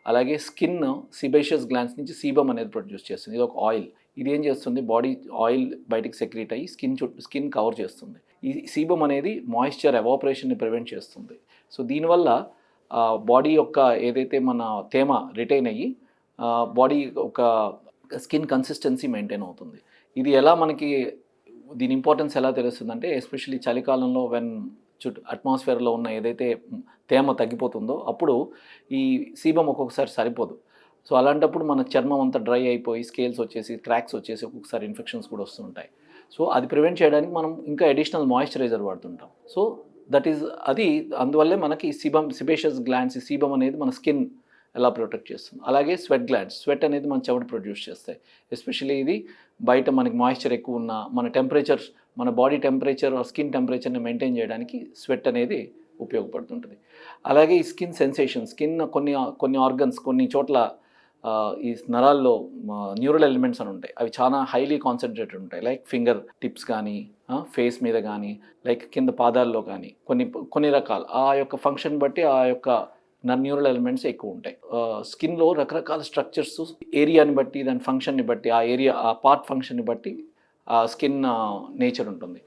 అలాగే skin సిబేషియస్ glands నుంచి sebum అనేది ప్రొడ్యూస్ చేస్తుంది. ఇది ఒక ఆయిల్. ఇది ఏం చేస్తుంది, బాడీ ఆయిల్ బయటికి సెక్రీట్ అయ్యి స్కిన్ కవర్ చేస్తుంది. ఈ సీబమ్ అనేది మాయిశ్చర్ ఎవాపరేషన్ని ప్రివెంట్ చేస్తుంది. సో దీనివల్ల బాడీ యొక్క ఏదైతే మన తేమ రిటైన్ అయ్యి బాడీ ఒక స్కిన్ కన్సిస్టెన్సీ మెయింటైన్ అవుతుంది. ఇది ఎలా మనకి దీని ఇంపార్టెన్స్ ఎలా తెలుస్తుందంటే, ఎస్పెషల్లీ చలికాలంలో అట్మాస్ఫియర్లో ఉన్న ఏదైతే తేమ తగ్గిపోతుందో అప్పుడు ఈ సీబమ్ ఒక్కొక్కసారి సరిపోదు. సో అలాంటప్పుడు మన చర్మం అంతా డ్రై అయిపోయి స్కేల్స్ వచ్చేసి క్రాక్స్ వచ్చేసి ఒక్కొక్కసారి ఇన్ఫెక్షన్స్ కూడా వస్తుంటాయి. సో అది ప్రివెంట్ చేయడానికి మనం ఇంకా అడిషనల్ మాయిశ్చరైజర్ వాడుతుంటాం. సో అందువల్లే మనకి సిబేషియస్ గ్లాండ్స్, ఈ సీబమ్ అనేది మన స్కిన్ ఎలా ప్రొటెక్ట్ చేస్తుంది. అలాగే స్వెట్ అనేది మన చెమట ప్రొడ్యూస్ చేస్తాయి. ఎస్పెషల్లీ ఇది బయట మనకి మాయిశ్చర్ ఎక్కువ ఉన్న మన బాడీ టెంపరేచర్ స్కిన్ టెంపరేచర్ని మెయింటైన్ చేయడానికి స్వెట్ అనేది ఉపయోగపడుతుంటుంది. అలాగే ఈ స్కిన్ సెన్సేషన్, కొన్ని ఆర్గన్స్ కొన్ని చోట్ల ఈ నరాల్లో న్యూరల్ ఎలిమెంట్స్ అని ఉంటాయి. అవి చాలా హైలీ కాన్సన్ట్రేటెడ్ ఉంటాయి. లైక్ ఫింగర్ టిప్స్ కానీ, ఫేస్ మీద కానీ, లైక్ కింద పాదాల్లో కానీ కొన్ని రకాలు ఆ యొక్క ఫంక్షన్ బట్టి ఆ యొక్క న్యూరల్ ఎలిమెంట్స్ ఎక్కువ ఉంటాయి. స్కిన్లో రకరకాల స్ట్రక్చర్స్ ఏరియాని బట్టి, దాని ఫంక్షన్ని బట్టి, ఆ పార్ట్ ఫంక్షన్ని బట్టి ఆ స్కిన్ నేచర్ ఉంటుంది.